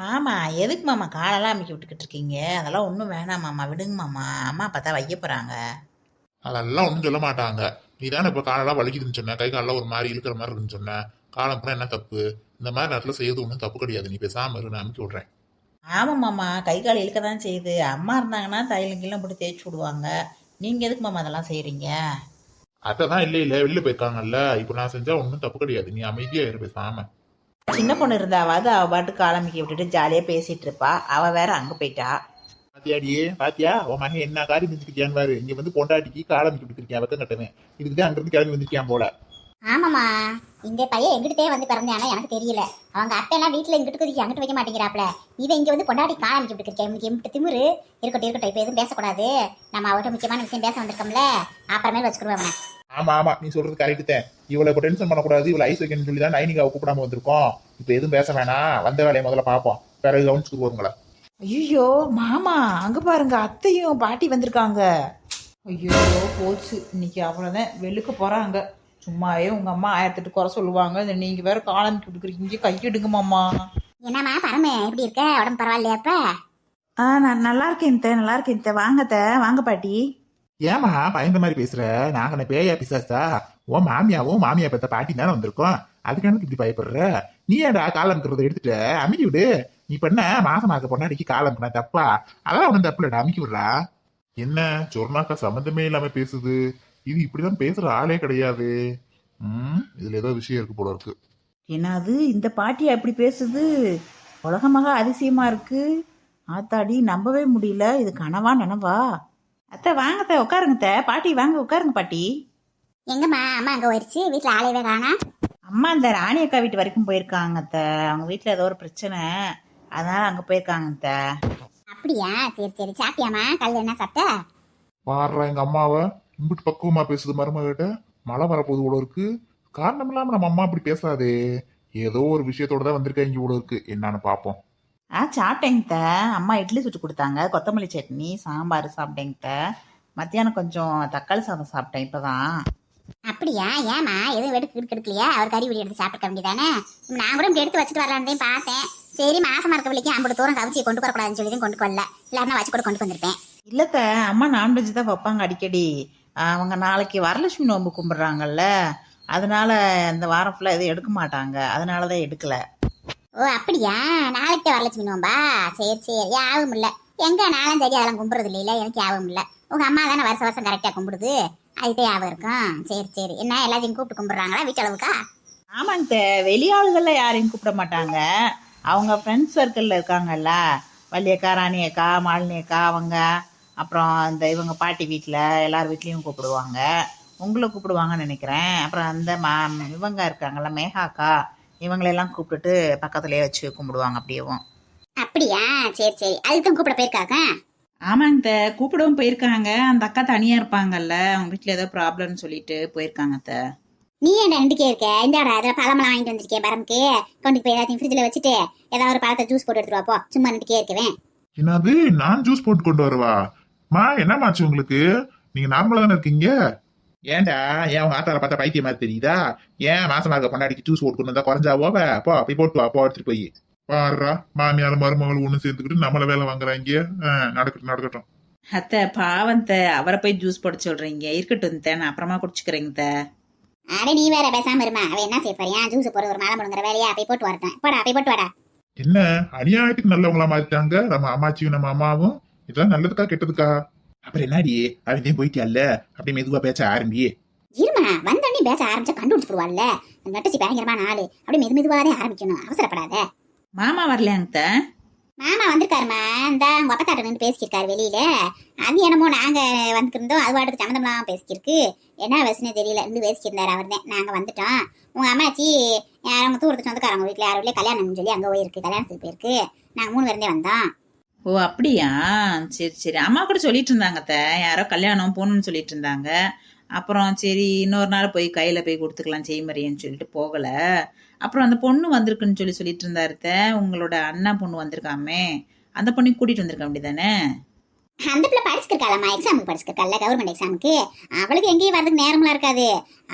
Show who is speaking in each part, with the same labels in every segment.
Speaker 1: மாமா எதுக்கு மாமா காலெல்லாம் அமைக்கி விட்டுக்கிட்டு இருக்கீங்க? அதெல்லாம் ஒன்றும் வேணாம் மாமா, விடுங்க மாமா. அம்மா பார்த்தா வைக்க போகிறாங்க.
Speaker 2: அதெல்லாம் ஒன்றும் சொல்ல மாட்டாங்க. நீ தானே இப்போ காலெல்லாம் வலிக்குதுன்னு சொன்ன, கை காலெல்லாம் ஒரு மாதிரி இழுக்கிற மாதிரி இருக்குன்னு சொன்ன. காலம் போனால் என்ன தப்பு? இந்த மாதிரி நேரத்தில் செய்யறது ஒன்றும் தப்பு கிடையாது. நீ பேசாம இரு, நான் அமுக்கி விட்றேன்.
Speaker 1: ஆமாம் மாமா, கை கால் இழுக்க தான் செய்யுது. அம்மா இருந்தாங்கன்னா தைலம் கீழே போட்டு தேய்ச்சி விடுவாங்க. நீங்கள் எதுக்கு மாமா அதெல்லாம் செய்கிறீங்க?
Speaker 2: அத்தை தான் இல்லை இல்லை வெளில போயிருக்காங்கல்ல, இப்போ நான் செஞ்சா ஒன்றும் தப்பு கிடையாது. நீ அமைதியா இரு பேசாம.
Speaker 1: சின்ன பொண்ணு இருந்தாவது அவள் பாட்டுக்கு காலமிக்கி விட்டுட்டு ஜாலியாக பேசிகிட்டு இருப்பா. அவள் வேற அங்கே போயிட்டா.
Speaker 2: பாத்தியாடியே பாத்தியா, உன் மகன் என்ன காரியம் செஞ்சுருக்கியான்னு பாரு. இங்க வந்து பொண்டாட்டிக்கு காலமிக்கி விட்டுருக்கேன், வெக்கம் கட்டவன். இதுக்கு தான் அங்கிருந்து கிளம்பி வந்திருக்கியான் போல.
Speaker 3: ஆமாம்மா, இந்த பையன் எங்கிட்டே வந்து பிறந்தானா எனக்கு தெரியல. அவங்க அத்தையெல்லாம் வீட்டில் இங்கிட்டு அங்கிட்டு வைக்க மாட்டேங்கிறாப்ல. இவன் இங்கே வந்து கொண்டாடி காலமிக்கி விட்டுருக்கேன். இவனுக்கு எம்பிட்டு திமுரு. இருக்கட்டும், இப்போ எதுவும் பேசக்கூடாது. நம்ம அவர்கிட்ட முக்கியமான விஷயம் பேச வந்திருக்கோம்ல, அப்புறமே வச்சுக்கிடுவேன் அவனை.
Speaker 2: ஆமா ஆமா, நீ சொல்றது கரெக்ட் தான். இவளை இப்போ டென்ஷன் பண்ணக்கூடாது, இவளை ஐஸ் வைக்கணும்னு சொல்லி தான் டைனிங்காவை கூப்பிடாம வந்திருக்கோம். இப்போ எதுவும் பேச வேணாம், வந்த வேலையை முதல்ல பார்ப்போம், பிறகு கவனிச்சுக்குவோங்களா.
Speaker 1: ஐயோ மாமா, அங்கே பாருங்க, அத்தையும் பாட்டி வந்திருக்காங்க. ஐயோ போச்சு, இன்னைக்கு அவ்வளோதான், வெளுக்க போகிறாங்க. சும்மாவே உங்கள் அம்மா 1008 குறை சொல்லுவாங்க. இந்த நீங்கள் வேற காலமிக்கி விட்டுக்கிறீங்க, கையெடுங்க மாமா.
Speaker 3: என்னம்மா பரம எப்படி இருக்க? உடம்பு பரவாயில்லையாப்ப?
Speaker 1: நான் நல்லா இருக்கேன் நல்லா இருக்கேன். வாங்க வாங்க பாட்டி.
Speaker 2: ஏமா பயந்த மாதிரி பேசுற? நாங்க என்ன பேயா பிசாசா? ஓ மாமியாவும் மாமியா பெத்த பாட்டி தானே வந்திருக்கோம், அதுக்கான இப்படி பயப்படுற? நீ ஏன்டா காலம்ங்கிறத எடுத்துட்டு அமுக்கி விடு. நீ பண்ண மாசமாக பொண்ணாடிக்கு காலம்னா தப்பா? அதெல்லாம் ஒன்றும் தப்பு இல்லடா, அமுக்கி விடுறா. என்ன சொர்ணாக்கா சம்மந்தமே இல்லாம பேசுது? இது இப்படிதான் பேசுற ஆளே கிடையாது. இதுல ஏதோ விஷயம் இருக்கு போல இருக்கு.
Speaker 1: என்னது இந்த பாட்டி அப்படி பேசுது? உலகமாக அதிசயமா இருக்கு. ஆத்தாடி, நம்பவே முடியல. இது கனவா நனவா? அத்தை வாங்க உட்காருங்க. பாட்டி வாங்க உட்காருங்க பாட்டி.
Speaker 3: எங்கம்மா அம்மா அங்கே போயிடுச்சு, வீட்டில் ஆளையவே காணா?
Speaker 1: அம்மா இந்த ராணி அக்கா வீட்டு வரைக்கும் போயிருக்காங்க அத்தை. அவங்க வீட்டில் ஏதோ ஒரு பிரச்சனை, அதனால அங்கே போயிருக்காங்க அத்தை.
Speaker 3: அப்படியா? சரி சாப்பிட்டியாம்மா? கல் என்ன சாப்பிட்ட?
Speaker 2: பாடுறா எங்க அம்மாவை இம்பிட்டு பக்குவமா பேசுது மருமகிட்ட. மழை வரப்போது போல இருக்கு. காரணம் இல்லாம நம்ம அம்மா அப்படி பேசாதே. ஏதோ ஒரு விஷயத்தோட தான் வந்திருக்கா இங்க போல இருக்கு. என்னன்னு பாப்போம்.
Speaker 1: சாப்பிட்டேங்க. அம்மா இட்லி சுட்டு கொடுத்தாங்க, கொத்தமல்லி சட்னி, சாம்பார் சாப்பிட்டேங்க. மத்தியானம் கொஞ்சம் தக்காளி சாதம் சாப்பிட்டேன் இப்பதான்.
Speaker 3: அப்படியா? ஏமா எதுவும் எடுக்கலையா? அவர் கறி விடி எடுத்து சாப்பிட வேண்டியதானே? நான் கூட இப்படி எடுத்து வச்சுட்டு வரலான்னு பார்த்தேன். சரி, மாசமா இருக்க வழிக்கு ஐம்பது தூரம் கவிச்சியை கொண்டு வரக்கூடாதுன்னு சொல்லி கொண்டு வரல, இல்லாம வச்சு கூட கொண்டு வந்திருப்பேன்.
Speaker 1: இல்லத்த, அம்மா நான்வெஜ் தான் வைப்பாங்க அடிக்கடி. அவங்க நாளைக்கு வரலட்சுமி நோன்பு கும்பிட்றாங்கல்ல, அதனால இந்த வாரம் ஃபுல்லாக எதுவும் எடுக்க மாட்டாங்க, அதனால தான் எடுக்கல.
Speaker 3: ஓ அப்படியா? நாளைக்கு வரலட்சுமி நோம்பா? சரி யாவும் இல்லை. எங்க நானும் சரி அதெல்லாம் கும்பிடுறது இல்லையில, எனக்கு யாவும் இல்லை. உங்க அம்மா தானே வருஷம் கரெக்டாக கும்பிடுது, அதுதான் யாவும் இருக்கும். சரி என்ன எல்லாத்தையும் கூப்பிட்டு கும்பிடுறாங்களா வீட்டளவுக்கா?
Speaker 1: ஆமாங்க, வெளியாளுகளில் யாரையும் கூப்பிட மாட்டாங்க. அவங்க ஃப்ரெண்ட்ஸ் சர்க்கிளில் இருக்காங்கல்ல, வள்ளியக்கா, ராணி அக்கா, மாலினி அக்கா, அவங்க அப்புறம் இந்த இவங்க பாட்டி வீட்டில் எல்லார் வீட்லேயும் கூப்பிடுவாங்க. உங்களை கூப்பிடுவாங்கன்னு நினைக்கிறேன். அப்புறம் அந்த இவங்க இருக்காங்கல்ல, மேகாக்கா, இவங்களெல்லாம் கூப்பிட்டுட்டு பக்கத்துலேயே வச்சு கும்பிடுவாங்க அப்படியேவும்.
Speaker 3: அப்படியா? சரி அதுக்கும் கூப்பிட போயிருக்காங்க.
Speaker 1: ஆமாங்க, கூப்பிடவும் போயிருக்காங்க. அந்த அக்கா தனியாக இருப்பாங்கல்ல, அவங்க வீட்டில் ஏதோ ப்ராப்ளம்னு சொல்லிட்டு போயிருக்காங்க.
Speaker 3: நீ ஏன்டா ரெண்டுக்கே இருக்க? இந்தாடா அதில் பழமெல்லாம் வாங்கிட்டு வந்திருக்கேன் பரமுக்கு, கொண்டு போய் எல்லாத்தையும் ஃப்ரிட்ஜில் வச்சுட்டு ஏதாவது ஒரு பழத்தை ஜூஸ் போட்டு எடுத்துட்டு வாப்போ. சும்மா ரெண்டுக்கே இருக்கவேன்.
Speaker 2: என்னது, நான் ஜூஸ் போட்டு கொண்டு வரவா? மா என்னமாச்சு உங்களுக்கு? நீங்க நார்மலா தானே இருக்கீங்க? ஏன்டா ஏன் உங்க ஆத்தால பார்த்தா பைத்திய மாதிரி தெரியுதா? ஏன் மாசமாக பொண்டாடிக்கு ஜூஸ் போட்டு கொண்டு வந்தா குறைஞ்சாவோவ? போ போய் போட்டு வா, போ எடுத்துட்டு போய். பாடுறா, மாமியால மருமகள் ஒண்ணு சேர்ந்துக்கிட்டு நம்மள வேலை வாங்குறாங்க. நடக்கட்டும்.
Speaker 1: அத்தை பாவந்த, அவரை போய் ஜூஸ் போட சொல்றீங்க. இருக்கட்டும், நான் அப்புறமா குடிச்சுக்கிறேங்க.
Speaker 3: அட நீ வேற பேசாம இருமா. அவன் என்ன செய்ய போறியா? ஜூஸ் போற ஒரு மழை முழுங்குற வேலையா? போய் போட்டு வரட்டேன். போடா போய் போட்டு வாடா.
Speaker 2: என்ன அநியாயத்துக்கு நல்லவங்களா மாத்திட்டாங்க நம்ம அம்மாச்சியும் நம்ம அம்மாவும். இதெல்லாம் நல்லதுக்கா கெட்டதுக்கா? அப்புறம் என்னடி அவன் போயிட்டியால, அப்படி மெதுவா பேச ஆரம்பியே.
Speaker 3: இருமா, வந்தோடனே பேச ஆரம்பிச்சா கண்டுபிடிச்சிருவாள்ல. நட்டுச்சு பயங்கரமா நாளு, அப்படி மெதுவாதே ஆரம்பிக்கணும், அவசரப்படாத.
Speaker 1: மாமா வரலையாங்க?
Speaker 3: மாமா வந்திருக்காருமா, இந்த உங்க அப்பத்தாட்ட நின்று பேசிக்கிருக்காரு வெளியில. அது என்னமோ நாங்க வந்துருந்தோம், அது வாட்டுக்கு சம்மந்தம்லாம் பேசிக்கிருக்கு. என்ன வயசுனே தெரியல, இருந்து பேசிக்கிருந்தாரு. அவர் தான் நாங்க வந்துட்டோம். உங்க அம்மாச்சி அவங்க தூரத்து சொந்தக்காரங்க வீட்டுல யார் வீட்லயே கல்யாணம்னு சொல்லி அங்க போயிருக்கு, கல்யாணத்துக்கு போயிருக்கு. நாங்க 3 பேருந்தே வந்தோம்.
Speaker 1: ஓ அப்படியா? சரி அம்மா கூட சொல்லிட்டு இருந்தாங்க, யாரோ கல்யாணம் போகணும்னு சொல்லிட்டு இருந்தாங்க. அப்புறம் சரி இன்னொரு நாள் போய் கையில போய் கொடுத்துக்கலாம் செய்மறியன்னு சொல்லிட்டு போகல. அப்புறம் அந்த பொண்ணு வந்திருக்குன்னு சொல்லிட்டு இருந்தாரு. உங்களோட அண்ணா பொண்ணு வந்திருக்காமே, அந்த பொண்ணையும் கூட்டிட்டு வந்திருக்க வேண்டியதானே?
Speaker 3: அந்த பிள்ளை படிச்சுருக்காளம்மா, எக்ஸாமுக்கு படிச்சுருக்காள், கவர்மெண்ட் எக்ஸாமுக்கு. அவளுக்கு எங்கேயும் வரதுக்கு நேரமெல்லாம் இருக்காது.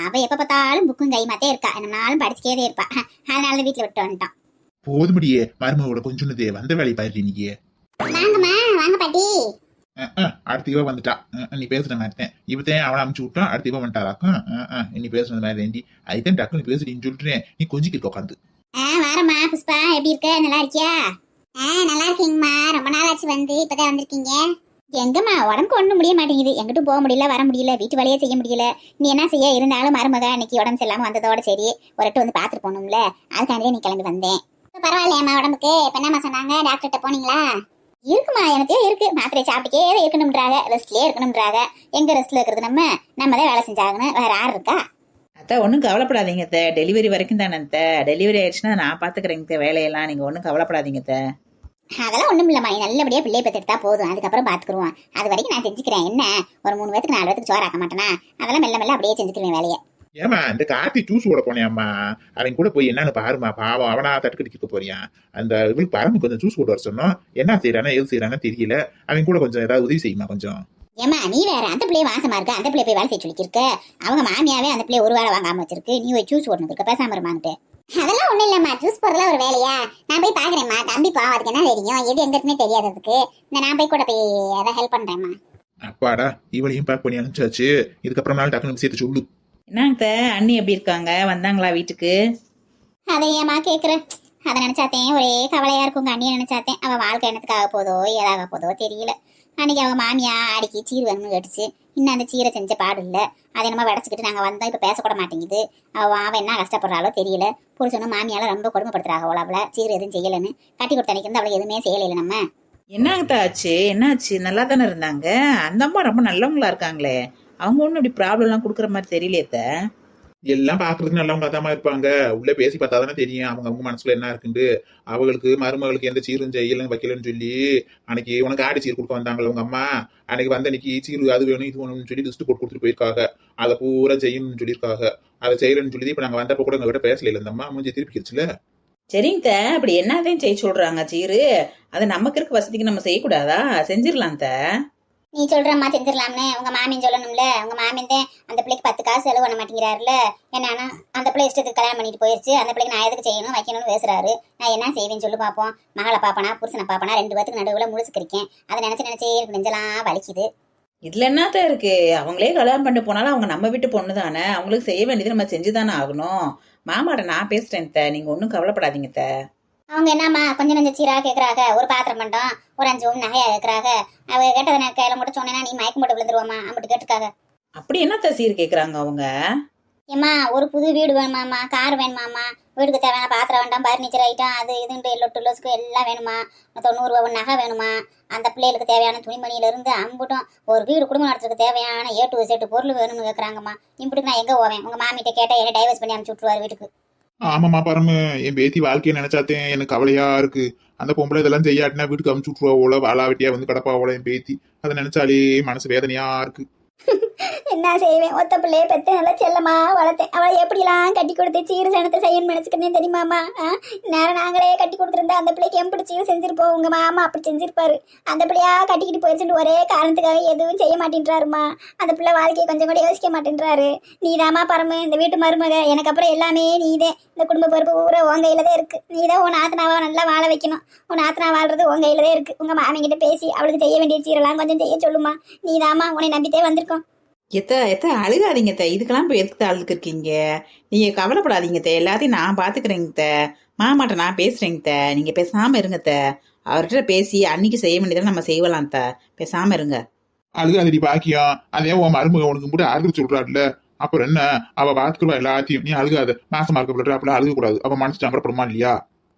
Speaker 3: அவ எப்ப பார்த்தாலும் புக்கும் கைமாத்தே இருக்கா, என்ன நாளும் படிச்சுட்டே இருப்பா. அதனால வீட்டுல விட்டு வந்துட்டோம்.
Speaker 2: போதுமடியே மருமகளோட கொஞ்சோன்னது வந்த வேலையை பாரு நீ.
Speaker 3: வாங்கம்மா வாங்க பாட்டி.
Speaker 2: அடுத்த இவ வந்துட்டா. நீ பேசுற மாதிரி இவத்தையும் அவனை அமுச்சு விட்டான். அடுத்த இவ வந்துட்டாராக்கும். நீ பேசுறது மாதிரி வேண்டி அதுதான் டக்குன்னு பேசுறீன்னு சொல்றேன். நீ கொஞ்சிக்கிட்டு உட்காந்து.
Speaker 3: வரம்மா புஷ்பா, எப்படி இருக்க? நல்லா இருக்கியா? நல்லா இருக்கீங்கம்மா. ரொம்ப நாள் ஆச்சு வந்து, இப்பதான் வந்திருக்கீங்க. எங்கம்மா உடம்புக்கு ஒண்ணும் முடிய மாட்டேங்குது. எங்கிட்டும் போக முடியல, வர முடியல, வீட்டு வேலையே செய்ய முடியல. நீ என்ன செய்ய? இருந்தாலும் மருமக அன்னைக்கு உடம்பு சரியில்லாம வந்ததோட சரி ஒரு எட்டு வந்து பாத்துட்டு போகணும்ல, அதுக்காண்டியே நீ கிளம்பி வந்தேன். பரவாயில்லையாம்மா உடம்புக்கு? இப்ப என்னம்மா சொன்னாங்க? டாக்டர்கிட்ட போனீங்களா? இருக்குமா, எனக்கே இருக்கு. மாத்திரை சாப்பிட்டுக்கே இருக்கணும்ன்றாங்க, ரெஸ்ட்லயே இருக்கணும்ன்றாங்க. எங்க ரெஸ்ட்ல இருக்கிறது? நம்ம தான் வேலை செஞ்சாகணும், வேற யார் இருக்கா?
Speaker 1: அத்தை ஒன்றும் கவலைப்படாதீங்க அத்தை. டெலிவரி வரைக்கும் தானே அத்தை. டெலிவரி ஆயிடுச்சுன்னா நான் பார்த்துக்கிறேங்க வேலையெல்லாம். நீங்கள் ஒன்றும் கவலைப்படாதீங்க அத்தை.
Speaker 3: அதெல்லாம் ஒண்ணும் இல்லம்மா, நீ நல்லபடியா பிள்ளைய பெற்றுட்டா போதும், அதுக்கப்புறம் பாத்துக்குருவோம். அது வரைக்கும் நான் செஞ்சுக்கிறேன். என்ன ஒரு 3 பேத்துக்கு 4 பேத்துக்கு சோறு ஆக்க மாட்டேனா? அதெல்லாம் மெல்ல மெல்ல அப்படியே செஞ்சுக்கிறேன் வேலையை.
Speaker 2: ஏமா இந்த கார்த்தி ஜூஸ் ஓட போனேம்மா, அவன் கூட போய் என்னன்னு பாருமா. பாவம் அவனா தட்டுக்கடிக்க போறியான். அந்த இவளுக்கு பரம்பு கொஞ்சம் ஜூஸ் ஓட வர சொன்னோம். என்ன செய்யறானா எது செய்யறானு தெரியல. அவன் கூட கொஞ்சம் ஏதாவது உதவி செய்யுமா கொஞ்சம்.
Speaker 3: ஏமா நீ வேற, அந்த பிள்ளைய வாசமா இருக்கு, அந்த பிள்ளை போய் வேலை செய்ய சொல்லிருக்க. அவங்க மாமியாவே அந்த பிள்ளைய ஒரு வேலை வாங்காம வச்சிருக்கு. நீ ஒரு ஜூஸ் ஓடணும் இருக்க, பேசாம இருமான்ட்டு. அதெல்லாம் ஒண்ணும் இல்லம்மா, ஜூஸ் போறதுல ஒரு வேலையா? நான் போய் பாக்குறேம்மா. தம்பி பாவம், அதுக்கு என்ன தெரியும்? எது எங்க இருக்குன்னே தெரியாததுக்கு நான் போய் கூட போய் ஏதாவது ஹெல்ப் பண்றேம்மா.
Speaker 2: அப்பாடா, இவளையும் பேக் பண்ணி அனுப்பிச்சாச்சு. இதுக்கப்புறம் நாள் டக்குனு விஷயத்த சொல்லு.
Speaker 1: என்னங்க அத்தை, அண்ணி எப்படி இருக்காங்க? வந்தாங்களா வீட்டுக்கு?
Speaker 3: அதை ஏமா கேக்குறேன்? அதை நினைச்சாத்தேன் ஒரே கவலையா இருக்கும். உங்க அண்ணியை நினைச்சாத்தேன். அவ வாழ்க்கை என்னத்துக்காக போதோ ஏதாக போதோ தெரியல. அன்னைக்கு அவங்க மாமியா அடிக்கி சீர் வேணும்னு கேட்டுச்சு. இன்னும் அந்த சீரை செஞ்ச பாடு இல்லை. அதை நம்ம விடச்சிக்கிட்டு நாங்கள் வந்தோம். இப்போ பேசக்கூட மாட்டேங்குது. அவன் என்ன கஷ்டப்படுறாளோ தெரியல. புருஷனும் மாமியால ரொம்ப கொடுமைப்படுத்துறாங்க. அவளை சீர் எதுவும் செய்யலைன்னு கட்டி கொடுத்த அன்னைக்கு வந்து அவளை எதுவுமே செய்யலை. நம்ம
Speaker 1: என்னங்க ஆச்சு? என்னாச்சு? நல்லா தானே இருந்தாங்க. அந்த அம்மா ரொம்ப நல்லவங்களா இருக்காங்களே. அவங்க ஒன்றும் இப்படி ப்ராப்ளம்லாம் கொடுக்குற மாதிரி தெரியலையே அத்தை.
Speaker 2: எல்லாம் பாக்குறதுக்கு நல்லவங்க தான் இருப்பாங்க. உள்ள பேசி பார்த்தா தானே தெரியும் அவங்க மனசுல என்ன இருக்குண்டு. அவங்களுக்கு மருமகளுக்கு எந்த சீரும் செய்யலன்னு வைக்கலன்னு சொல்லி அன்னைக்கு உனக்கு ஆடி சீர் கொடுக்க வந்தாங்களே உங்க அம்மா. அன்னைக்கு வந்து அன்னைக்கு சீரு அது வேணும் இது வேணும்னு சொல்லி லிஸ்ட் போட்டு கொடுத்துட்டு போயிருக்காங்க. அதை பூரா செய்யணும்னு சொல்லியிருக்காங்க. அதை செய்யலன்னு சொல்லி இப்ப நாங்க வந்தப்ப கூட எங்க கிட்ட பேசல. இந்த அம்மா மூஞ்சி திருப்பிக்கிடுச்சுல.
Speaker 1: சரிங்க அத்தை, அப்படி என்னதையும் செய்ய சொல்றாங்க சீரு? அது நமக்கு இருக்க வசதிக்கு நம்ம செய்யக்கூடாதா? செஞ்சிடலாம் அத்தை.
Speaker 3: நீ சொல்றம்மா செஞ்சிடலாம்னு உங்க மாமின்னு சொல்லணும்ல. உங்க மாமின் தான் அந்த பிள்ளைக்கு 10 காசு செலவு பண்ண மாட்டேங்கிறாருல. என்னன்னா அந்த பிள்ளை இஷ்டத்துக்கு கல்யாணம் பண்ணிட்டு போயிருச்சு. அந்த பிள்ளைக்கு நான் எதுக்கு செய்யணும் வைக்கணும்னு பேசுறாரு. நான் என்ன செய்வேன்னு சொல்லி பார்ப்போம். மகளை பாப்பனா புருஷனை பாப்பனா 2 பேத்துக்கு நடுவில் முழுசுக்கிருக்கேன். அதை நினைச்சே எனக்கு நெஞ்செல்லாம் வலிக்குது.
Speaker 1: இதுல என்னத்தான் இருக்கு? அவங்களே கல்யாணம் பண்ணிட்டு போனாலும் அவங்க நம்ம வீட்டு பொண்ணு தானே. அவங்களுக்கு செய்ய வேண்டியது நம்ம செஞ்சுதானே ஆகணும். மாமாட்ட நான் பேசுறேன் அத்தை, நீங்க ஒன்றும் கவலைப்படாதீங்க அத்தை.
Speaker 3: அவங்க என்னம்மா கொஞ்சம் நெஞ்ச சீரா கேட்கறாங்க. ஒரு பாத்திரம் மட்டும் ஒரு 5 நகையா கேட்கறாங்க. அவங்க கேட்டதை கையில மட்டும் சொன்னேன்னா நீ மயக்கம் போட்டு விழுந்துருவாமா. அம்பிட்டு கேட்டுக்காக.
Speaker 1: அப்படி என்னத்த சீர் கேக்குறாங்க அவங்க?
Speaker 3: ஏம்மா ஒரு புது வீடு வேணுமாம்மா, கார் வேணுமாம்மா, வீட்டுக்கு தேவையான பாத்திரம் வேண்டாம், பர்னிச்சர் ஐட்டம் அது இதுன்ட்டு லொட்டுலோஸ்க்கு எல்லாம் வேணுமா, 90 ரூபா நகை வேணுமா, அந்த பிள்ளைகளுக்கு தேவையான துணிமணியிலிருந்து அம்புட்டும் ஒரு வீடு குடும்பம் நடத்துறதுக்கு தேவையான A to Z பொருள் வேணும்னு கேட்குறாங்கம்மா. இப்படி நான் எங்கே போவேன்? உங்கள் மாமிகிட்ட கேட்டால் என்ன டைவர்ஸ் பண்ணி அனுப்பிச்சு விட்ருவாரு வீட்டுக்கு.
Speaker 2: ஆமாம்மா பரமு, என் பேத்தி வாழ்க்கையை நினைச்சாத்தேன் எனக்கு கவலையா இருக்கு. அந்த பொம்பளை இதெல்லாம் செய்யாட்டினா வீட்டுக்கு அமுச்சு விட்ருவாவோல, வாழாவட்டியா வந்து கிடப்பாவோல என் பேத்தி. அதை நினைச்சாலே மனசு வேதனையா இருக்கு.
Speaker 3: என்ன செய்வேன்? ஒத்த பிள்ளைய பெற்று நல்லா செல்லமா வளர்த்தேன். அவளை எப்படிலாம் கட்டி கொடுத்து சீர் சனத்தை செய்யணும்னு நினைச்சுக்கிறேன் தெரியுமாமா? நேரம் நாங்களே கட்டி கொடுத்துருந்தா அந்த பிள்ளைக்கு எப்படி சீர் செஞ்சிருப்போம். உங்க மாமா அப்படி செஞ்சிருப்பாரு. அந்த பிள்ளையா கட்டிக்கிட்டு போயிடுச்சுட்டு ஒரே காரணத்துக்காக எதுவும் செய்ய மாட்டேன்றாருமா. அந்த பிள்ளை வாழ்க்கையை கொஞ்சம் கூட யோசிக்க மாட்டேன்றாரு. நீதாமா பரமு இந்த வீட்டு மருமக. எனக்கு அப்புறம் எல்லாமே நீதே. இந்த குடும்ப பொறுப்பு பூரா உன் கையில தான் இருக்கு. நீதான் உன் ஆத்தனாவா நல்லா வாழ வைக்கணும். உன் ஆத்தனா வாழ்றது உன் கையில தான் இருக்கு. உங்க மாமிகிட்ட பேசி அவளுக்கு செய்ய வேண்டிய சீரெல்லாம் கொஞ்சம் செய்ய சொல்லுமா. நீதாமா உன்னை நம்பித்தே வந்திருக்கோம்.
Speaker 1: எத்த அழுகாதீங்க த. இதுக்கெல்லாம் போய் எதுக்கு அழுதுக்கு இருக்கீங்க? நீங்க கவலைப்படாதீங்க த. எல்லாத்தையும் நான் பாத்துக்கிறேங்க த. மாமாட்ட நான் பேசுறேங்க த. நீங்க பேசாம இருங்க த. அவர்கிட்ட பேசி அன்னைக்கு செய்ய வேண்டியதெல்லாம் நம்ம செய்யலாம் த. பேசாம இருங்க.
Speaker 2: அழுகாதடி பாக்கியம். அதே உன் மருமக உனக்கு கூட அழுது சொல்றாருல, அப்புறம் என்ன? அவ பாத்துக்குவா எல்லாத்தையும். நீ அழுகாத. மாசமா இருக்க அப்படிலாம் அழுக கூடாது. அவ மனசு சங்கடப்படுமா இல்லையா?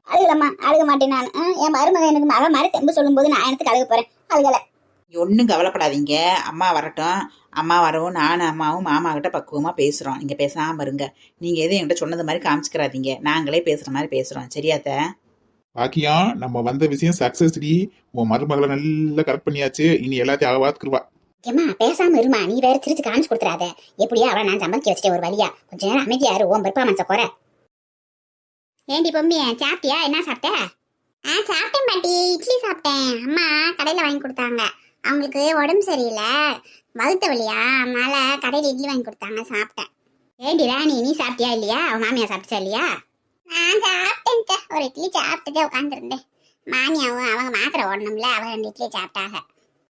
Speaker 3: அழுகலம்மா, அழுக மாட்டேன் நான். என் மருமக எனக்கு மக மாதிரி தெம்பு சொல்லும் போது நான் எனக்கு அழுக போறேன். அழுகல.
Speaker 1: ஒன்றும் கவலைப்படாதீங்க. அம்மா வரட்டும். அம்மா வரவும் நானும் அம்மாவும் மாமா கிட்ட பக்குவமா பேசுறோம். நீங்க பேசாம இருங்க. நீங்க எதுவும் என்கிட்ட சொன்னது மாதிரி காமிச்சுக்கிறாதீங்க. நாங்களே பேசுற மாதிரி பேசுறோம். சரியாத்த?
Speaker 2: பாக்கியம், நம்ம வந்த விஷயம் சக்சஸ் டி. உன் மருமகளை நல்லா கரெக்ட் பண்ணியாச்சு. இனி எல்லாத்தையும் அவ பாத்துக்குவா.
Speaker 3: ஏம்மா பேசாம இருமா. நீ வேற சிரிச்சு காமிச்சு கொடுத்துறாத. எப்படியா அவளை நான் சம்பளிக்க வச்சுட்டேன் ஒரு வழியா. கொஞ்ச நேரம் அமைதியா இரு. உன் பெர்ஃபார்மன்ஸை குறை. ஏண்டி பொம்மிய சாப்பிட்டியா? என்ன சாப்பிட்ட? சாப்பிட்டேன் பாட்டி. இட்லி சாப்பிட்டேன். அம்மா கடையில வாங்கி கொடுத்தாங்க. அவங்களுக்கு உடம்பு சரியில்லை, வகுத்த வழியா, அதனால கடையில இட்லி வாங்கி கொடுத்தாங்க, சாப்பிட்டேன். ஏண்டி ராணி நீ சாப்பிட்டியா இல்லையா? அவன் மாமியா சாப்பிட்டா இல்லையா? நான் சாப்பிட்டேன், ஒரு இட்லி சாப்பிட்டுட்டே உட்காந்துருந்தேன். மாமியாவும் அவங்க மாத்திரை ஓடணும்ல, அவங்க 2 இட்லி சாப்பிட்டாங்க.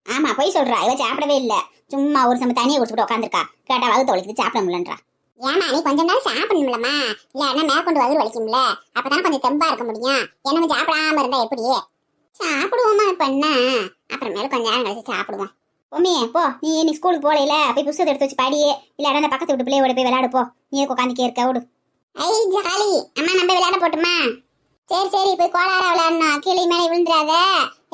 Speaker 3: ஆமா போய் சொல்றா, இவ சாப்பிடவே இல்ல, சும்மா ஒரு சம தனியை குடிச்சுட்டு உட்காந்துருக்கா. கேட்டா வகுத்து வலிக்குது சாப்பிட முடியலன்றா. ஏமா நீ கொஞ்ச நேரம் சாப்பிடணும்லமா, இல்லன்னா மேற்கொண்டு வயிறு வலிக்கும்ல, அப்பதான் கொஞ்சம் தெம்பா இருக்க முடியும். என்ன சாப்பிடாம இருந்தா எப்படி? சாப்பிடுவோமா இப்ப என்ன, அப்புறமேல கொஞ்ச நேரம் கழிச்சு சாப்பிடுவோம். உண்மையே போ, நீ ஸ்கூலுக்கு போகல, போய் புத்தகத்தை எடுத்து வச்சு படியே, இல்ல அந்த பக்கத்து வீட்டு பிள்ளையோட போய் விளையாடு போ. நீ உட்காந்துக்கே இருக்க விடு. ஐ ஜாலி, அம்மா நம்ம விளையாட போட்டுமா? சரி போய் கோளாரா விளையாடணும், கீழே மேலே விழுந்துடாத,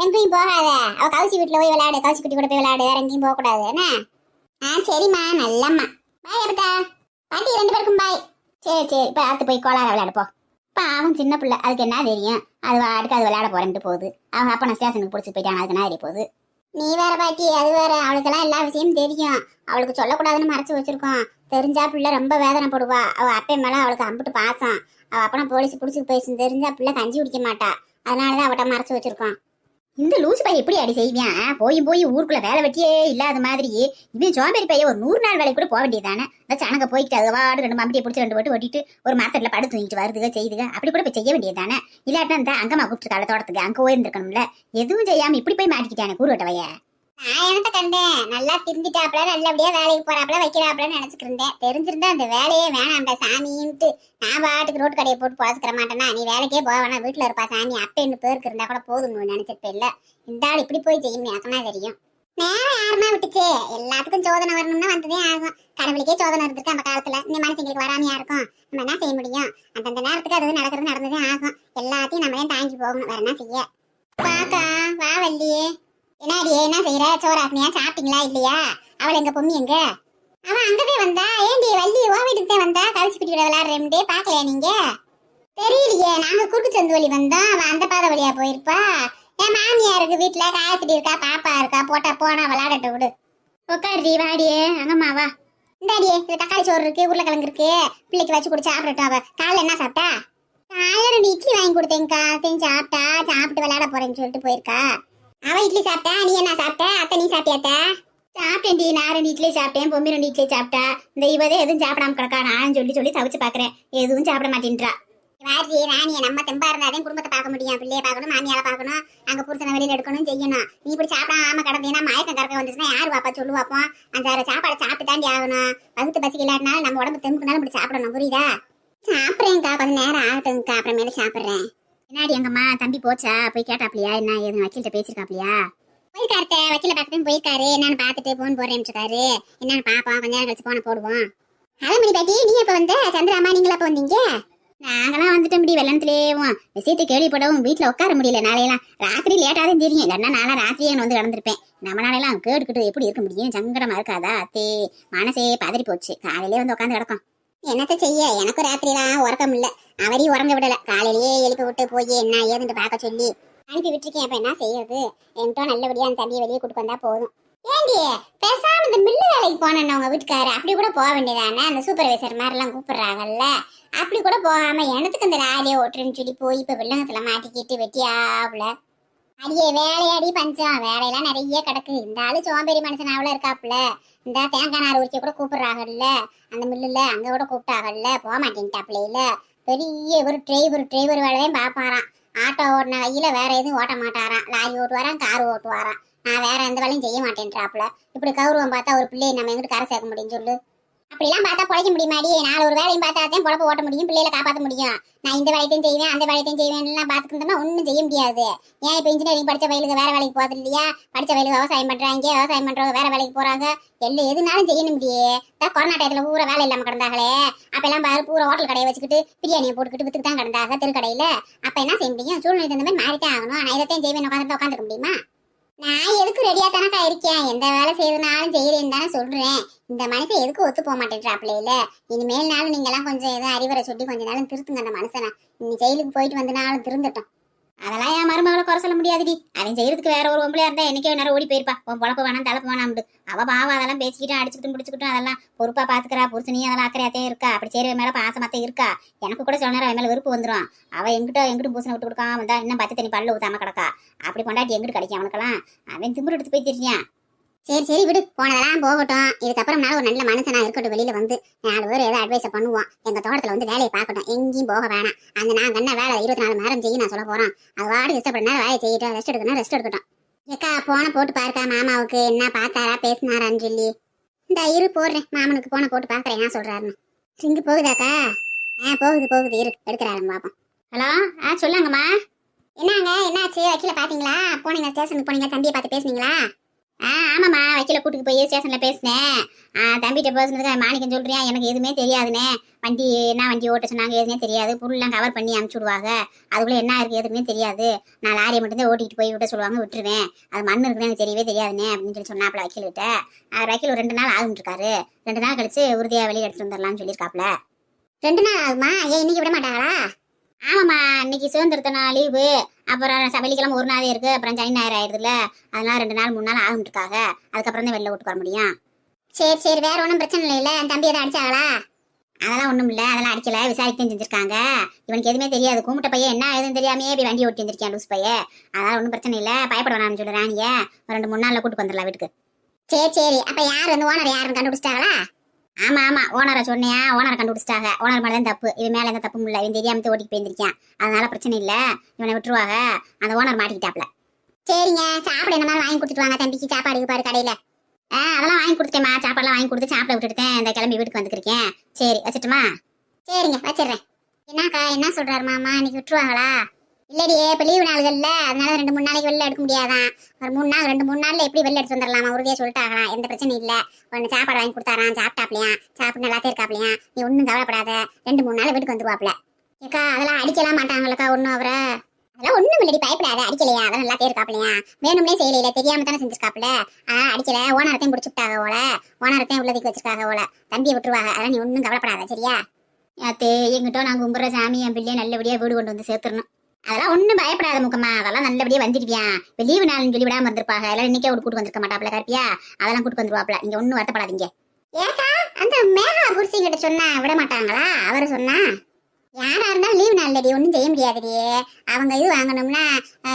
Speaker 3: எங்கேயும் போகாத. அவ கவுசி வீட்டுல போய் விளையாடு, கவுசி குட்டி கூட போய் விளையாடு, வேற எங்கேயும் போக கூடாது என்ன? சரிம்மா நல்லம்மா. பாய் அப்பா பாட்டி, 2 பேருக்கும் பாய். சரி இப்ப அடுத்து போய் கோளாரா விளையாடு போ. அவன் சின்ன பிள்ளை, அதுக்கு என்ன தெரியும், அது வாட்டுக்கு அது விளையாட போறேன்ட்டு போகுது. அவங்க அப்பா நான் ஸ்டேஷனுக்கு பிடிச்சி போயிட்டான், அதுக்கு என்ன தெரிய போகுது. நீ வேற பாட்டி, அது வேற, அவளுக்கெல்லாம் எல்லா விஷயமும் தெரியும். அவளுக்கு சொல்லக்கூடாதுன்னு மறைச்சு வச்சிருக்கோம். தெரிஞ்சா பிள்ளை ரொம்ப வேதனைப்படுவா. அவ அப்பே மேல அவளுக்கு அம்பிட்டு பாசம். அவ அப்பனா போலீஸ் பிடிச்சி போயிடுச்சு தெரிஞ்சா பிள்ளை கஞ்சி குடிக்க மாட்டா. அதனாலதான் அவட்ட மறைச்சு வச்சிருக்கோம். இந்த லூசு பையன் எப்படி அடி செய்வான்? போய் ஊருக்குள்ள வேலை வெட்டியே இல்லாத மாதிரி இவன் சோம்பேறி பையன் ஒரு 100 நாள் வேலைக்கு கூட போக வேண்டியதானே? சனங்க போயிட்டு அது வாடு 2 மம்பட்டியை பிடிச்சி 2 வட்டு ஒட்டிட்டு ஒரு மாத்திரத்துல படுத்து தூங்கிட்டு வருதுங்க செய்துங்க, அப்படி கூட போய் செய்ய வேண்டியதானே? இல்லாட்டா இந்த அங்கம்மா கூப்பிட்டு தோட்டத்துக்கு அங்க போயிருந்துருக்கணும்ல. எதுவும் செய்யாம இப்படி போய் மாட்டிக்கிட்டானே கூறுவட்ட வைய. நான் என்னத்த கண்டேன், நல்லா திருந்திட்டாப்ல, நல்லபடியா வேலைக்கு போறாப்ல வைக்கிறாப்லன்னு நினைச்சுட்டு இருந்தேன். தெரிஞ்சிருந்தா அந்த வேலையே வேணாம்டா சாமின்ட்டு நான் பாட்டுக்கு ரோட்டு கடையை போட்டு போசுக்கிற மாட்டேன்னா, நீ வேலைக்கே போவேனா, வீட்டுல இருப்பா சாமி அப்பேன்னு பேருக்கு இருந்தா கூட போதும்னு நினைச்சிட்டு இல்ல. இந்த ஆள் இப்படி போய் செய்யும் எனக்குன்னா தெரியும். நேரம் யாருமா விட்டுச்சு, எல்லாத்துக்கும் சோதனை வரணும்னா வந்ததே ஆகும். கடவுளுக்கே சோதனை இருந்திருக்கு அந்த காலத்துல, இந்த மனுஷங்களுக்கு வராமையா இருக்கும். நம்ம என்ன செய்ய முடியும்? அந்தந்த நேரத்துக்கு அது நடக்கிறது நடந்ததே ஆகும். எல்லாத்தையும் நம்ம தான் தாங்கி போகணும், வேற என்ன செய்ய. பாக்கா வா வள்ளியே. என்னடியே என்ன செய்யற? சோறாக்குனியா? சாப்பிட்டீங்களா இல்லையா? அவள் எங்க பொம்மி எங்க? அவன் அங்கதே வந்தா. ஏண்டி வள்ளி ஓ வீட்டுக்கு தான் வந்தா? கவிச்சு குட்டி கூட விளையாடுறேன்டே, பாக்கலையா நீங்க? தெரியலையே, நாங்க குறுக்கு சந்து வழி வந்தோம், அவன் அந்த பாதை வழியா போயிருப்பா. என் மாமியா இருக்கு வீட்டுல, காயத்திரி இருக்கா, பாப்பா இருக்கா, போனா விளையாடட்டு விடு. உட்காருடி வாடியே, அங்கம்மா வா. இந்தாடியே இது தக்காளி சோறு இருக்கு, உருளைக்கிழங்கு இருக்கு, பிள்ளைக்கு வச்சு கூட சாப்பிடட்டும். அவ காலைல என்ன சாப்பிட்டா? காலையில 2 இட்லி வாங்கி கொடுத்தேங்க்கா, அத்தையும் சாப்பிட்டா, சாப்பிட்டு விளையாட போறேன்னு சொல்லிட்டு போயிருக்கா. அவ இட்லி சாப்பிட்டா, நீ என்ன சாப்பிட்ட? அத்தை நீ சாப்பிட்டியாத்த? சாப்பிட்டேன்டி, நான் 2 இட்லி சாப்பிட்டேன், பொம்மி 2 இட்லி சாப்பிட்டா. இந்த இவதே எதுவும் சாப்பிடாம கிடக்கா, நான் சொல்லி தவிச்சு பாக்குறேன், எதுவும் சாப்பிட மாட்டேன்றா. வாரி ராணிய நம்ம தெம்பா இருந்தாதான் குடும்பத்தை பார்க்க முடியும். பிள்ளைய பார்க்கணும், மாமியால பார்க்கணும், அங்க புருஷனை வெளியில எடுக்கணும் செய்யணும். நீ இப்படி சாப்பிடாம கிடந்தீங்கன்னா மயக்கம் கறக்க வந்துச்சுன்னா யாரு வாப்பா சொல்லுவாப்போம்? 5-6 சாப்பாடை சாப்பிட்டு தாண்டி ஆகணும். வகுத்து பசிக்கு இல்லாட்டினாலும் நம்ம உடம்பு தெம்புக்குனாலும் இப்படி சாப்பிடணும், புரியுதா? சாப்பிட்றேன்க்கா, கொஞ்சம் நேரம் ஆகட்டும்க்கா, அப்புறமேல சாப்பிட்றேன். என்னாடி எங்கம்மா தம்பி போச்சா? போய் கேட்டாப்லையா என்ன ஏதுன்னு வக்கீல்கிட்ட பேசிருக்காப்லையா? போயிருக்காருத்த, வக்கீல பார்த்துட்டு போயிருக்காரு. என்னன்னு பார்த்துட்டு போன் போடுறேன்னு இருக்காரு. என்னன்னு பாப்போம், கொஞ்ச நேரம் கழிச்சு போன போடுவோம். ஹலோ மணி பாட்டி, நீ எப்ப வந்த? சந்திராமா நீங்களா எப்ப வந்தீங்க? நாங்களாம் வந்துட்டோம் இப்படி வெள்ளத்துலேயும். விஷயத்தை கேள்விப்படவும் வீட்டுல உட்கார முடியல. நாளையெல்லாம் ராத்திரி லேட்டாதான் தெரியும், இல்லைன்னா நாளா ராத்திரியே வந்து கிடந்திருப்பேன். நம்ம நாளையெல்லாம் கேட்டுக்கிட்டு எப்படி இருக்க முடியும்? சங்கடமா இருக்காதா? அத்தே மனசே பதறி போச்சு. காலையிலே வந்து உட்காந்து கிடக்கும். என்னத்த செய்ய, எனக்கு ராத்திரிலாம் உறக்கம் இல்ல. அவரையும் உறங்க விடல. காலையிலேயே எழுப்பி விட்டு போய் என்ன ஏதுன்னு பார்க்க சொல்லி அனுப்பி விட்டுருக்கேன். அப்ப என்ன செய்யறது? என்கிட்ட நல்லபடியா அந்த தம்பியை வெளியே கூட்டு வந்தா போதும். ஏண்டி பேசாம இந்த மில்லு வேலைக்கு போனேன்னு உங்க வீட்டுக்காரு அப்படி கூட போக வேண்டியதானே? அந்த சூப்பர்வைசர் மாதிரி எல்லாம் கூப்பிடுறாங்கல்ல, அப்படி கூட போகாம எனத்துக்கு இந்த ராலியை ஓட்டுறேன்னு சொல்லி போய் இப்ப வில்லங்கத்துல மாட்டிக்கிட்டு வெட்டியாவுல. அடியே வேலையாடி பஞ்சம், வேலையெல்லாம் நிறைய கிடக்கு. இந்த ஆளு சோம்பேறி மனுஷனாவுல இருக்காப்புல. இந்த தேங்காய் நார் உரிக்க கூட கூப்பிடுறாங்கல்ல, அந்த மில்லுல அங்க கூட கூப்பிட்டாங்கல்ல, போக மாட்டேன்ட்டாப்புல. இல்ல பெரிய ஒரு டிரைவர் வேலையும் பாப்பாராம். ஆட்டோ ஓட்டின கையில வேற எதுவும் ஓட்ட மாட்டாராம். லாரி ஓட்டுவாராம், கார் ஓட்டுவாராம். நான் வேற எந்த வேலையும் செய்ய மாட்டேன்றாப்புல. இப்படி கௌரவம் பார்த்தா ஒரு பிள்ளையை நம்ம எங்கிட்டு கரை சேர்க்க முடியும்னு சொல்லு. அப்படிலாம் பார்த்தா பொழைக்க முடியுமாடி? 4 ஒரு வேலையும் பார்த்தாதான் பொழப்ப ஓட்ட முடியும், பிள்ளைகளை காப்பாற்ற முடியும். நான் இந்த வேலையத்தையும் செய்வேன் அந்த வேலையத்தையும் செய்வேன்லாம் பார்த்துக்கிட்டோம்னா ஒன்றும் செய்ய முடியாது. ஏன் இப்போ இன்ஜினியரிங் படிச்ச வயலுக்கு வேற வேலைக்கு போகிறது இல்லையா? படிச்ச வயலுக்கு விவசாயம் பண்றாங்க, விவசாயம் பண்றவங்க வேற வேலைக்கு போறாங்க. எல்லாம் எதுனாலும் செய்யணும் முடியே. கொரோனா டயத்துல பூரா வேலை இல்லாம கிடந்தாங்களே, அப்ப எல்லாம் பாரு பூரா ஹோட்டல் கடையை வச்சுக்கிட்டு பிரியாணியை போட்டுக்கிட்டு வித்துக்கு தான் கிடந்தாங்க தெருக்கடையில. அப்ப என்ன செய்ய முடியும்? சூழ்நிலை தகுந்த மாதிரி மாறித்தான் ஆகணும். நான் இதைத்தான் செய்வேன் உட்காந்துருக்க முடியுமா? நான் எதுக்கு ரெடியா தானக்கா இருக்கேன், எந்த வேலை செய்யறதுனாலும் செய்யறேன்னு தானே சொல்றேன். இந்த மனுஷன் எதுக்கு ஒத்து போக மாட்டேன்றாப்ல. இல்ல இனிமேல் நாளும் நீங்க எல்லாம் கொஞ்சம் எதுவும் அறிவுரை சொல்லி கொஞ்ச நாளும் திருத்துங்க அந்த மனுஷனை. நீ ஜெயிலுக்கு போயிட்டு வந்தனாலும் திருந்தட்டும். அதெல்லாம் என் மருமகளை குறை சொல்ல முடியாதுடி. அவன் செய்யறதுக்கு வேற ஒரு பொம்பளையா இருந்தா என்னைக்கே நேரம் ஓடி போயிருப்பா. உன் பொழப்பு வேணாம் தலைப்பு வேணாம்டு. அவ பாவம் அதெல்லாம் பேசிக்கிட்டு அடிச்சுக்கிட்டும் பிடிச்சிக்கிட்டும் அதெல்லாம் பொறுப்பா பாத்துக்கிறா. புருஷனையும் அதெல்லாம் அக்கறையாத்தே இருக்கா. அப்படி செய்யற மேல பாசமாத்தே இருக்கா. எனக்கு கூட சில நேரம் அவன் மேல வெறுப்பு வந்துடும். அவ எங்கிட்டும் பூசனை விட்டு கொடுக்காம வந்தா இன்னும் பச்சை தண்ணி பல்ல ஊத்தாம கிடக்கா. அப்படி கொண்டாட்டி எங்கிட்டு கிடைக்கும் அவனுக்கெல்லாம்? அவன் திமுரு எடுத்து போய் தெரியான். சரி சரி விடு, போனதெல்லாம் போகட்டும். இதுக்கப்புறம் ஒரு நல்ல மனுஷனா இருக்கட்டும், வெளியில வந்து 4 பேர் ஏதோ அட்வைஸ் பண்ணுவோம். எங்க தோட்டத்துல வந்து வேலையை பார்க்கட்டும், எங்கேயும் போக வேணாம். அந்த நான் கண்ண வேலை 24 மணி நேரம் செய்ய நான் சொல்ல போறோம். அது வாடி இஷ்டப்பட நேரம் வேலையை செய்யட்டும், ரெஸ்ட் எடுக்கணும் ரெஸ்ட் எடுக்கட்டும். ஏக்கா போன போட்டு பாருக்கா மாமாவுக்கு என்ன பார்த்தாரா பேசினாரான்னு சொல்லி. இந்த இரு போடுறேன், மாமனுக்கு போன போட்டு பாக்குறேன் என்ன சொல்றாருன்னு. ரிங்கு போகுதாக்கா? போகுது போகுது, இரு எடுக்கிறாருங்க பாப்போம். ஹலோ, சொல்லுங்கம்மா. என்னங்க என்னாச்சு, வக்கீல பாத்தீங்களா? போனீங்க ஸ்டேஷனுக்கு போனீங்க, தம்பியை பார்த்து பேசுனீங்களா? ஆமாம்மா, வக்கீல கூட்டிட்டு போய் ஸ்டேஷன்ல பேசினேன். தம்பிகிட்ட பேசுனதுக்கு மாணிக்கம் சொல்றியா எனக்கு எதுவுமே தெரியாதுண்ணே, வண்டி என்ன வண்டி ஓட்ட சொன்னாங்க எதுவுமே தெரியாது, பொருள்லாம் கவர் பண்ணி அனுப்பிச்சு விடுவாங்க, அதுக்குள்ள என்ன இருக்கு எதுவுமே தெரியாது, நான் லாரியை மட்டும்தான் ஓட்டிட்டு போய் விட்ட சொல்லுவாங்க, விட்டுருவேன், அது மண் இருக்குன்னு எனக்கு தெரியவே தெரியாதுண்ணே அப்படின்னு சொல்லி சொன்னாப்ல வக்கீல்கிட்ட. வக்கீல் ஒரு 2 நாள் ஆகும் இருக்காரு, 2 நாள் கழிச்சு உறுதியா வெளியே எடுத்துட்டு வந்துடலாம்னு சொல்லியிருக்காப்ல. 2 நாள் ஆகுமா? ஏன் இன்னைக்கு விட மாட்டாங்களா? ஆமாம்மா, இன்னைக்கு சுதந்திரத்த நாள் லீவு, அப்புறம் வெள்ளிக்கிழமை ஒரு நாளே இருக்கு, அப்புறம் சனி ஞாயிறு ஆயிடுதுல, அதனால 2 நாள் 3 நாள் ஆகும் இருக்காங்க, அதுக்கப்புறம் தான் வெளில விட்டு வர முடியும். சரி சரி, வேற ஒன்றும் பிரச்சனை இல்லை. என் தம்பி எதாவது அடிச்சாங்களா? அதெல்லாம் ஒன்றும் இல்லை, அதெல்லாம் அடிக்கல, விசாரிக்க செஞ்சிருக்காங்க. இவனுக்கு எதுவுமே தெரியாது, கும்பிட்ட பையன் என்ன எதுவும் தெரியாமே இப்படி வண்டி ஓட்டி வந்திருக்கேன் லூஸ் பையன், அதனால ஒன்றும் பிரச்சனை இல்லை, பயப்பட வேணாம்னு சொல்லி ராணிய ஒரு 2-3 நாளில் கூட்டு வந்துடலாம் வீட்டுக்கு. சரி சரி, அப்போ யார் வந்து ஓனர் யாருன்னு கண்டுபிடிச்சிட்டாங்களா? ஆமா ஆமா, ஓனரை சொன்னியா, ஓனரை கண்டுபிடிச்சிட்டாங்க. ஓனர் மேலே தான் தப்பு, இவன் மேலே எந்த தப்பும் இல்லை, இவன் தெரியாம ஓட்டிட்டு போயிருந்திருக்கான், அதனால பிரச்சனை இல்லை, இவனை விட்டுருவாங்க. அந்த ஓனர் மாட்டிக்கிட்டாப்ல. சரிங்க, சாப்பிட என்ன மாதிரி வாங்கி கொடுத்துட்டு வாங்க தம்பிக்கு, சாப்பாடு பாரு கடையில. அதெல்லாம் வாங்கி கொடுத்துட்டேம்மா, சாப்பாடுலாம் வாங்கி கொடுத்து சாப்பிட விட்டுட்டேன், இந்த கிளம்பி வீட்டுக்கு வந்துருக்கேன். சரி வச்சுட்டுமா? சரிங்க வச்சிடுறேன். என்னக்கா என்ன சொல்றாரு மாமா, இன்னைக்கு விட்டுருவாங்களா? இல்லடியே, இப்போ லீவு நாள்கள்ல, அதனால 2-3 நாளைக்கு வெளில எடுக்க முடியாதான். ஒரு 3 நாள் 2-3 நாள்ல எப்படி வெளில எடுத்து வந்துடலாமா, உறுதியா சொல்லிட்டாங்களாம், எந்த பிரச்சனையும் இல்லை. ஒன்று சாப்பாடு வாங்கி கொடுத்தாரான், சாப்பிட்டாப்லையா, சாப்பிட்டு நல்லாத்தே இருக்காப்லையா, நீ ஒன்றும் கவலைப்படாத, 2-3 நாள் வீட்டுக்கு வந்துருவாப்ல. ஏக்கா அதெல்லாம் அடிக்கலாம் மாட்டாங்களக்கா ஒன்றும் அவரை? அதெல்லாம் ஒன்றும் இல்லடி, பயப்படாத, அடிக்கலையா, அதெல்லாம் நல்லாத்தே இருக்காப்லையா, வேணும்னே செய்யலையில, தெரியாம தானே செஞ்சிருக்காப்ல, அடிக்கல, ஓனரத்தையும் பிடிச்சிட்டாங்க ஓல, ஓனரத்தையும் உள்ளதுக்கு வச்சிருக்காங்க ஓல, தம்பியை விட்டுருவாங்க, அதெல்லாம் நீ ஒன்றும் கவலைப்படாத சரியா? யாத்தே எங்கிட்ட நான் கும்புற சாமி என் பிள்ளைய நல்லபடியா வீடு கொண்டு வந்து சேர்த்துடணும். அதெல்லாம் ஒன்றும் பயப்படாத முக்கம்மா, அதெல்லாம் நல்லபடியா வந்துடுவியான். லீவு நாள்னு சொல்லி விடாம வந்திருப்பாங்க, எல்லாம் இன்னைக்கே ஒரு கூட்டு வந்திருக்க மாட்டாப்ல கருப்பியா, அதெல்லாம் கூட்டு வந்துருவாப்ல, நீங்க ஒன்றும் வருத்தப்படாதீங்க. ஏக்கா அந்த மேகா புருஷங்கிட்ட சொன்னா விட மாட்டாங்களா? அவரை சொன்னா யாரா இருந்தாலும் லீவு நாள்லடி ஒன்றும் செய்ய முடியாதுடி, அவங்க இது வாங்கணும்னா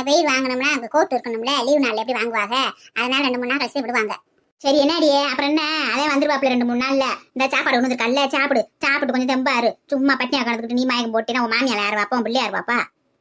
Speaker 3: வெயில் வாங்கணும்னா அங்கே கோர்ட் இருக்கணும்ல, லீவு நாள் எப்படி வாங்குவாங்க, அதனால 2-3 நாள் கழிச்சு விடுவாங்க. சரி என்னடியே, அப்புறம் என்ன, அதே வந்துருவாப்ல 2-3 நாள்ல. இந்த சாப்பாடு ஒன்று இருக்கல்ல, சாப்பிட்டு கொஞ்சம் தெம்பாரு, சும்மா பட்டினியா கலந்துக்கிட்டு நீ மயக்கம் போட்டேன்னா உன் மாமியார் யார் வாப்பா, உன் பிள்ளை யார் வாப்பா?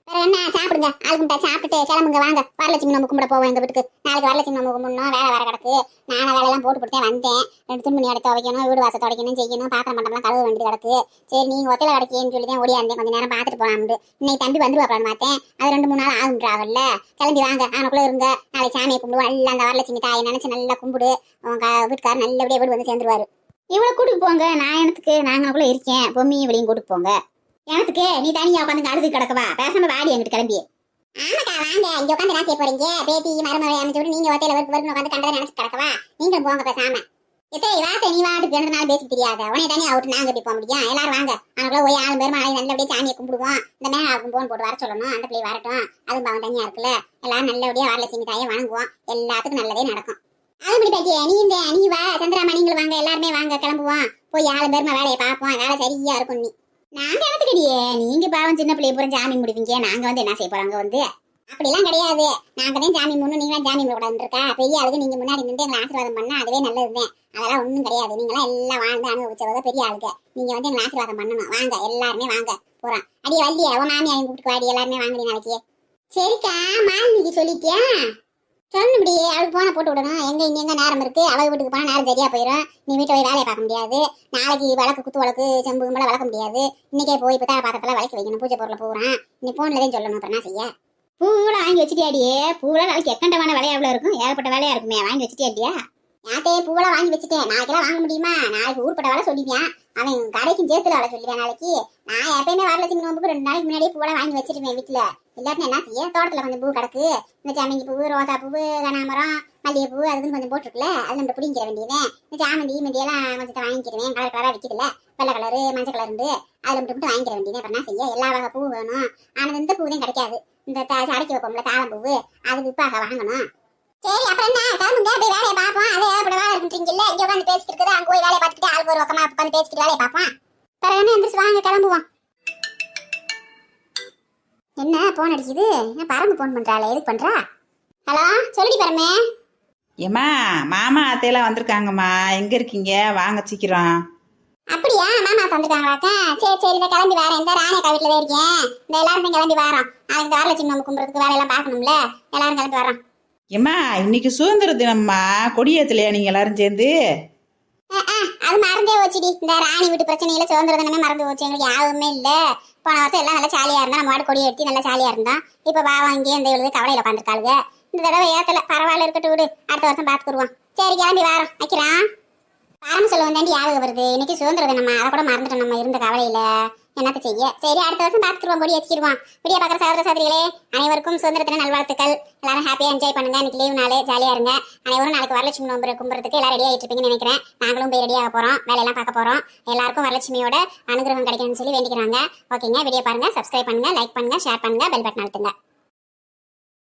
Speaker 3: வேற என்ன, சாப்பிடுங்க, ஆளுக்குண்டா சாப்பிட்டு கிளம்புங்க, வாங்க வரலட்சுமி நம்ம கும்பிட போவோம் எங்க வீட்டுக்கு. நாளைக்கு வரலட்சுமி நம்ம கும்பிடணும், வேலை வர கிடக்கு, நானும் வேலையெல்லாம் போட்டு கொடுத்தேன் வந்தேன், 2 துணிமணி எடுத்து துவைக்கணும், வீடு வாசல் துடைக்கணும் செய்யணும், பாத்திரம் மண்டபம்லாம் கழுவ வேண்டியது கிடக்கு. சரி நீங்க ஒத்தையில கிடக்கேன்னு சொல்லி தான் ஓடியாந்தேன், கொஞ்சம் நேரம் பார்த்துட்டு போலாம்னு. இன்னைக்கு தம்பி வந்துருவாப்லான்னு பார்த்தேன், அது 2-3 நாள் ஆகுன்றாவல்ல, கிளம்பி வாங்க, அவனுக்குள்ள இருங்க, நாளைக்கு சாமியை கும்பிடுவோம், எல்லாம் அந்த வரலட்சுமி தாயை நினைச்சு நல்லா கும்பிடு, உங்க வீட்டுக்காரர் நல்லபடியா வீடு வந்து சேர்ந்துருவாரு. இவ்வளவு கூட்டிட்டு போங்க, நான் எனக்கு நாங்களுக்குள்ள இருக்கேன், பொம்மி இவளையும் கூட்டிட்டு போங்க. எனக்கு நீ தனியா உட்காந்து அழுது கிடக்கவா, பேசாம வாடி எங்கிட்ட கிளம்பி. ஆமாக்கா வாங்க, இங்க உட்காந்து என்ன செய்ய போறீங்க, பேத்தி மருமகளை அமைச்சு விட்டு நீங்க ஒத்தையில வருக்கு உட்காந்து கண்டதை நினைச்சு கிடக்கவா, நீங்களும் போங்க பேசாம. எத்தே வார்த்தை நீ வாட்டுக்கு 2 நாள் பேசி தெரியாத, உடனே தனியா விட்டு நாங்க எப்படி போக முடியும், எல்லாரும் வாங்க, அவனுக்குள்ள போய் 4 பேரும் நல்லபடியா சாமியை கும்பிடுவோம், இந்த மேகாவுக்கும் போன் போட்டு வர சொல்லணும், அந்த பிள்ளை வரட்டும், அதுவும் அவன் தனியா இருக்குல்ல, எல்லாரும் நல்லபடியா வரலட்சுமி தாயை வணங்குவோம், எல்லாத்துக்கும் நல்லதே நடக்கும். அதுபடி பேட்டியே நீ வா, சந்திராமா நீங்களும் வாங்க, எல்லாருமே வாங்க, கிளம்புவோம், போய் 4 பேருமா வேலையை பார்ப்போம், வேலை சரியா இருக்கும். நாங்க எனத்துக்கடியே, நீங்க பாவம் சின்ன பிள்ளைய பூரா ஜாமீன் முடிவீங்க, நாங்க வந்து என்ன செய்ய போறாங்க வந்து? அப்படிலாம் கிடையாது, நாங்க தான் ஜாமீன் முன்னும் நீங்களாம் ஜாமீன் விடாதுன்னு இருக்கா, பெரிய ஆளுக்கு நீங்க முன்னாடி நின்று எங்களை ஆசீர்வாதம் பண்ணா அதுவே நல்லதுதான், அதெல்லாம் ஒன்றும் கிடையாது, நீங்களாம் எல்லாம் வாழ்ந்து அனுபவிச்சவங்க பெரிய ஆளுக்கு, நீங்க வந்து எங்களை ஆசீர்வாதம் பண்ணணும், வாங்க எல்லாருமே வாங்க போறோம். அடியே வள்ளியா உன் மாமியாரையும் கூப்பிட்டு வாடி, எல்லாருமே வாங்கடி நாளைக்கு. சரிக்கா மாலினிக்கு சொல்லிட்டியா? சொன்னபடியே அவளுக்கு போன போட்டு விடணும், எங்க நேரம் இருக்கு, அவள் வீட்டுக்கு போனா நேரம் சரியா போயிடும், நீ வீட்டை போய் வேலையை பார்க்க முடியாது, நாளைக்கு விளக்கு குத்து விளக்கு செம்பு கும்பல வளர்க்க முடியாது, இன்னைக்கே போய் இப்போ பாத்திரத்துல விளக்கி வைக்கணும், பூஜை பொருளை போறான், நீ போன்லதான் சொல்லணும், அப்புறம் என்ன செய்ய? பூவெல்லாம் வாங்கி வச்சுட்டியாடியே, பூவெல்லாம் நாளைக்கு எக்கண்டமான வேலையா எவ்வளவு இருக்கும், ஏகப்பட்ட வேலையா இருக்குமே, வாங்கி வச்சுட்டியாடியா? யாத்தே பூவெல்லாம் வாங்கி வச்சுட்டேன், நாளைக்கெல்லாம் வாங்க முடியுமா, நாளைக்கு ஊர்பட்ட வேலை சொல்லிவியான், அவன் கடைக்கும் சேர்த்துல வேலை சொல்லிடுவேன் நாளைக்கு, நான் எப்பயுமே வரலட்சுமி நோம்புக்கு 2 நாளைக்கு முன்னாடியே பூவெல்லாம் வாங்கி வச்சிருவேன் வீட்டுல, இல்லாட்டினா என்ன செய்ய, தோட்டத்துல கொஞ்சம் பூ கிடக்கு, இந்த சாமந்தி பூ, ரோசா பூ, கனகாமரம், மல்லிகை பூ, அதுன்னு கொஞ்சம் போட்டுருக்குல, அது நம்ம பிடிங்கிற வேண்டியதேன், இந்த சாமந்தி மெந்தியெல்லாம் கொஞ்சத்தை வாங்கிக்கிறேன், கலர் கலரா விற்கிதுல, வெள்ளை கலரு மஞ்சள் கலரு, அதில் மட்டும் வாங்கிக்கிற வேண்டியது, அப்புறம் என்ன செய்ய, எல்லா வகை பூ வேணும், ஆனால் இந்த பூவும் கிடைக்காது, இந்த சடைக்கு வைப்போம்ல தாளம் பூவு, அது விற்பாக வாங்கணும். சரி அப்புறம் என்ன, கிளம்புங்க போய் வேலையை பார்ப்போம், அது ஏகப்பட வேலை இருக்குன்றீங்கல்ல, இங்கே உட்காந்து பேசிட்டு இருக்குது, அங்கே போய் வேலையை பார்த்துட்டு ஆளுக்கு ஒரு பக்கமா உட்காந்து பேசிட்டு வேலையை பார்ப்போம், பிறகு என்ன எந்திரிச்சு வாங்க கிளம்புவோம். என்ன போன் அடிக்குது, என்ன பரம்பு போன் பண்றாளே, எதுக்கு பண்றா? ஹலோ சொல்லுடி பரமே.
Speaker 1: ஏம்மா மாமா அத்தையெல்லாம் வந்திருக்காங்கம்மா, எங்க இருக்கீங்க? வாங்க சீக்கிரம்.
Speaker 3: அப்படியா, மாமா தந்துட்டாங்களாக்கா? சரி சரி, இந்த கிளம்பி வரேன். இந்த ராணி அக்கா வீட்டுல தான் இருக்கேன். இந்த எல்லாரும் கிளம்பி வரோம். நாளைக்கு இந்த வரலட்சுமி நம்ம கும்பிட்றதுக்கு வேலையெல்லாம் பார்க்கணும்ல, எல்லாரும் கிளம்பி வரோம்.
Speaker 1: ஏம்மா இன்னைக்கு சுதந்திர தினம்மா, கொடியேத்தலையா நீங்க எல்லாரும் சேர்ந்து?
Speaker 3: அது மறந்தே போச்சுடி. இந்த ராணி வீட்டு பிரச்சனையில சுதந்திர தினமே மறந்து போச்சு. எங்களுக்கு யாருமே இல்ல. போன வருஷம் எல்லாம் நல்லா ஜாலியா இருந்தா, நம்ம வாடு கொடி எடுத்து நல்லா ஜாலியா இருந்தோம். இப்ப பாவம் இங்கே இந்த எழுது கவலையில உட்காந்துருக்காளுங்க. இந்த தடவை ஏத்தல, பரவாயில்ல, இருக்கட்டும் விடு, அடுத்த வருஷம் பாத்துக்குருவோம். சரி கிளம்பி வரோம், வைக்கிறான். பாரம் சொல்ல வந்தாண்டி ஞாபகம் வருது, இன்னைக்கு சுதந்திர தினமா, அதை கூட மறந்துட்டோம் நம்ம இருந்த கவலையில. என்னத்த செய்ய, சரி அடுத்த வருஷம் பாத்துக்குருவோம், கொடி ஏற்றிடுவோம். வீடியோ பார்க்குற சகோதர சகோதரிகளே, அனைவருக்கும் சுதந்திர தின நல்வாழ்த்துக்கள். எல்லாரும் ஹாப்பியா என்ஜாய் பண்ணுங்க. இன்னைக்கு லீவ் நாள், ஜாலியா இருங்க. அனைவரும் நாளைக்கு வரலட்சுமி நோம்பு கும்புறதுக்கு எல்லாம் ரெடி ஆகிட்டு இருப்பீங்கன்னு நினைக்கிறேன். நாங்களும் போய் ரெடியாக போறோம், வேலையெல்லாம் பார்க்க போறோம். எல்லாருக்கும் வரலட்சுமியோட அனுகிரகம் கிடைக்கணும்னு சொல்லி வேண்டிக்கிறாங்க. ஓகேங்க, வீடியோ பாருங்க, சப்ஸ்கிரைப் பண்ணுங்க, லைக் பண்ணுங்க, ஷேர் பண்ணுங்க, பெல் பட்டன் அழுத்துங்க.